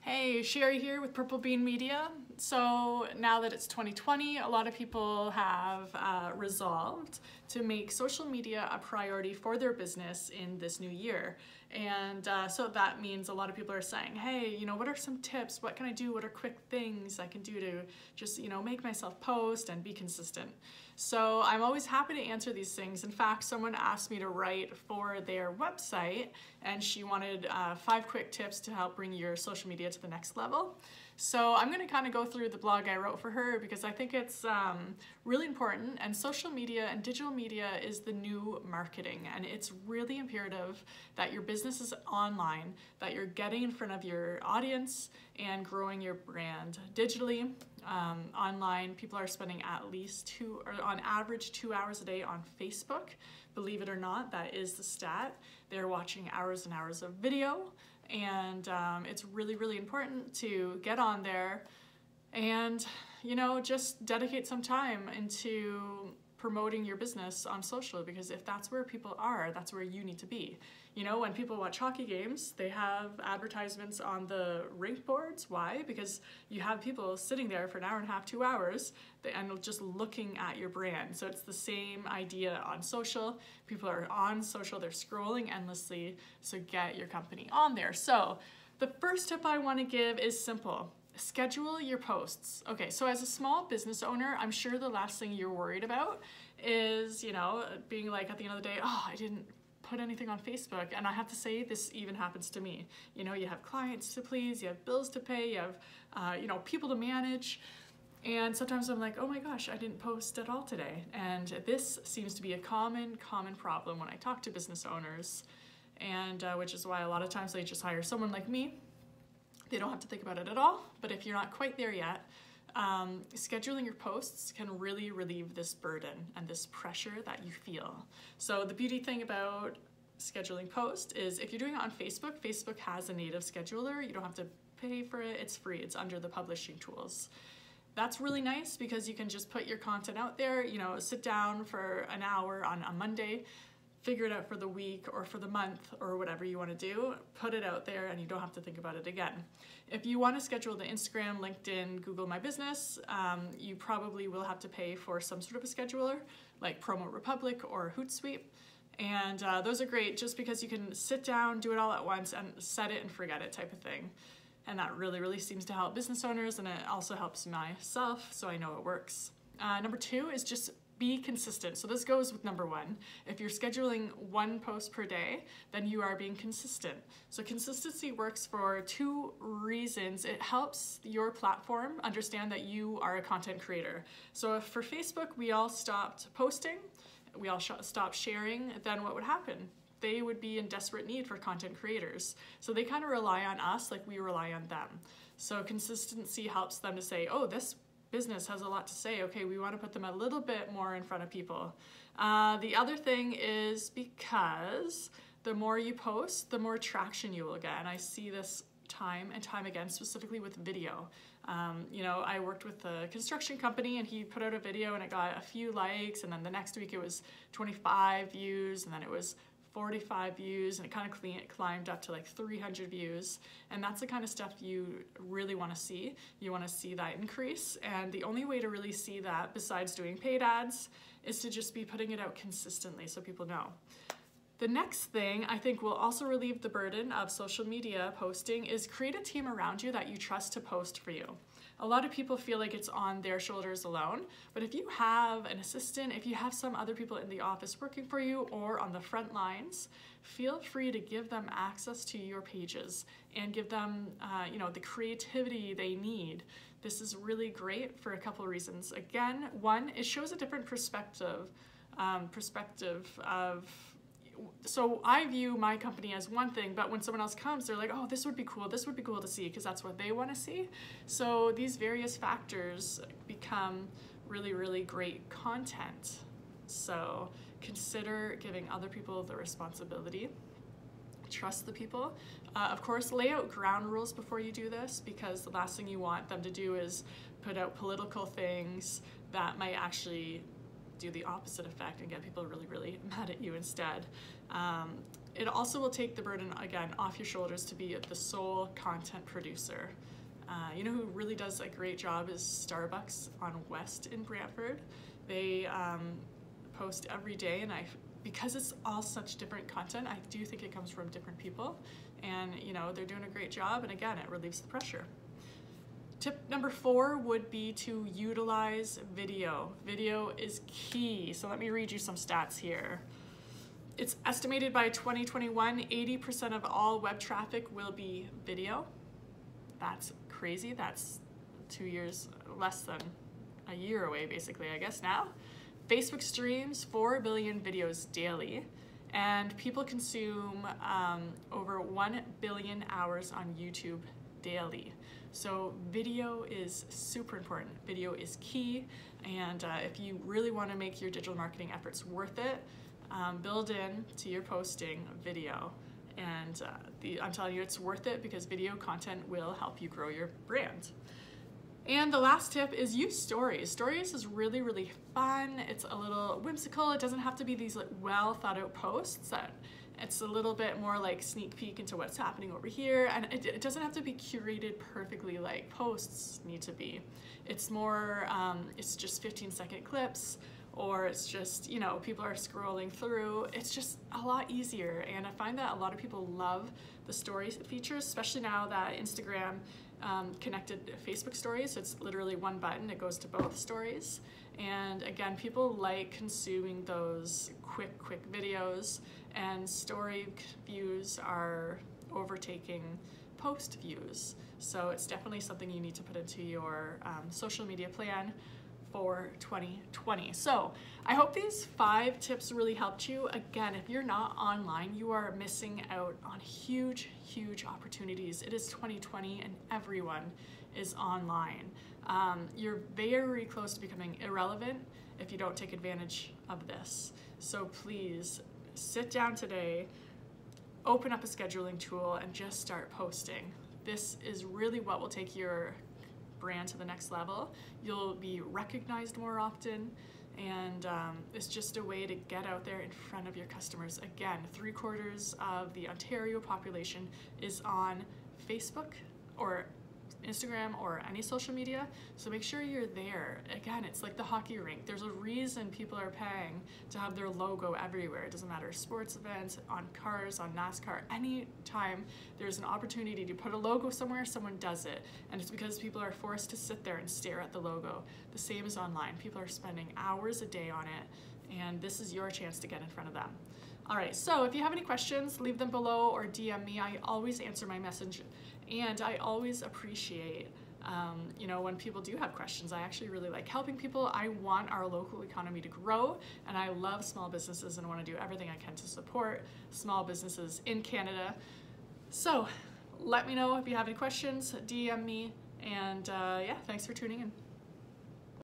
Hey, Sherry here with Purple Bean Media. So now that it's 2020, a lot of people have resolved to make social media a priority for their business in this new year. And so that means a lot of people are saying, hey, what are some tips? What can I do? What are quick things I can do to just, make myself post and be consistent? So I'm always happy to answer these things. In fact, someone asked me to write for their website and she wanted 5 quick tips to help bring your social media to the next level. So I'm going to kind of go through the blog I wrote for her because I think it's really important, and social media and digital media is the new marketing, and it's really imperative that your business is online, that you're getting in front of your audience and growing your brand digitally. Online, people are spending at least on average 2 hours a day on Facebook. Believe it or not, that is the stat. They're watching hours and hours of video. And it's really, really important to get on there and, just dedicate some time into promoting your business on social, because if that's where people are, that's where you need to be. When people watch hockey games, they have advertisements on the rink boards. Why? Because you have people sitting there for an hour and a half, 2 hours, and just looking at your brand. So it's the same idea on social. People are on social, they're scrolling endlessly, so get your company on there. So the first tip I want to give is simple. Schedule your posts. Okay, so as a small business owner, I'm sure the last thing you're worried about is, being like at the end of the day, oh, I didn't put anything on Facebook. And I have to say, this even happens to me. You have clients to please, you have bills to pay, you have, people to manage. And sometimes I'm like, oh my gosh, I didn't post at all today. And this seems to be a common problem when I talk to business owners, and which is why a lot of times they just hire someone like me. They don't have to think about it at all, but if you're not quite there yet, scheduling your posts can really relieve this burden and this pressure that you feel. So the beauty thing about scheduling posts is if you're doing it on Facebook, Facebook has a native scheduler. You don't have to pay for it. It's free. It's under the publishing tools. That's really nice because you can just put your content out there, sit down for an hour on a Monday, figure it out for the week or for the month or whatever you want to do, put it out there and you don't have to think about it again. If you want to schedule the Instagram, LinkedIn, Google My Business, you probably will have to pay for some sort of a scheduler like Promo Republic or Hootsuite. And those are great just because you can sit down, do it all at once and set it and forget it type of thing. And that really, really seems to help business owners, and it also helps myself, so I know it works. Number 2 is just be consistent. So this goes with number 1. If you're scheduling 1 post per day, then you are being consistent. So consistency works for 2 reasons. It helps your platform understand that you are a content creator. So if for Facebook, we all stopped posting, we all stopped sharing, then what would happen? They would be in desperate need for content creators. So they kind of rely on us like we rely on them. So consistency helps them to say, oh, this business has a lot to say. Okay, we want to put them a little bit more in front of people. The other thing is because the more you post, the more traction you will get. And I see this time and time again, specifically with video. I worked with a construction company and he put out a video and it got a few likes, and then the next week it was 25 views, and then it was 45 views, and it kind of climbed up to like 300 views. And that's the kind of stuff you really want to see. You want to see that increase. And the only way to really see that, besides doing paid ads, is to just be putting it out consistently so people know. The next thing I think will also relieve the burden of social media posting is create a team around you that you trust to post for you. A lot of people feel like it's on their shoulders alone, but if you have an assistant, if you have some other people in the office working for you or on the front lines, feel free to give them access to your pages and give them the creativity they need. This is really great for a couple of reasons. Again, 1, it shows a different perspective of. So I view my company as one thing, but when someone else comes, they're like, oh, this would be cool to see, because that's what they want to see. So these various factors become really, really great content. So consider giving other people the responsibility. Trust the people. Of course, lay out ground rules before you do this, because the last thing you want them to do is put out political things that might actually do the opposite effect and get people really, really mad at you instead. it also will take the burden, again, off your shoulders to be the sole content producer. You know who really does a great job is Starbucks on West in Brantford. They post every day, and because it's all such different content, I do think it comes from different people, and you know, they're doing a great job, and again, it relieves the pressure. Tip number 4 would be to utilize video. Video is key. So let me read you some stats here. It's estimated by 2021, 80% of all web traffic will be video. That's crazy. That's 2 years, less than a year away, basically, I guess now. Facebook streams 4 billion videos daily, and people consume over 1 billion hours on YouTube daily. So video is super important. Video is key, and if you really want to make your digital marketing efforts worth it, build in to your posting video. And I'm telling you, it's worth it because video content will help you grow your brand. And the last tip is use stories. Stories is really, really fun. It's a little whimsical. It doesn't have to be these like well thought out posts. It's a little bit more like sneak peek into what's happening over here. And it doesn't have to be curated perfectly like posts need to be. It's more, it's just 15-second clips, or it's just, you know, people are scrolling through. It's just a lot easier. And I find that a lot of people love the stories features, especially now that Instagram connected Facebook stories. So it's literally one button, it goes to both stories. And again, people like consuming those quick videos, and story views are overtaking post views. So it's definitely something you need to put into your social media plan for 2020. So I hope these 5 tips really helped you. Again, if you're not online, you are missing out on huge opportunities. It is 2020 and everyone is online. You're very close to becoming irrelevant if you don't take advantage of this. So please sit down today, open up a scheduling tool, and just start posting. This is really what will take your brand to the next level. You'll be recognized more often, and it's just a way to get out there in front of your customers. Again, 3/4 of the Ontario population is on Facebook or Instagram or any social media, so make sure you're there. Again, it's like the hockey rink. There's a reason people are paying to have their logo everywhere. It doesn't matter, sports events, on cars, on NASCAR, anytime there's an opportunity to put a logo somewhere, someone does it. And it's because people are forced to sit there and stare at the logo. The same as online. People are spending hours a day on it, and this is your chance to get in front of them. All right, so if you have any questions, leave them below or DM me. I always answer my message, and I always appreciate you know, when people do have questions. I actually really like helping people. I want our local economy to grow, and I love small businesses and want to do everything I can to support small businesses in Canada. So let me know if you have any questions, DM me, and yeah, thanks for tuning in.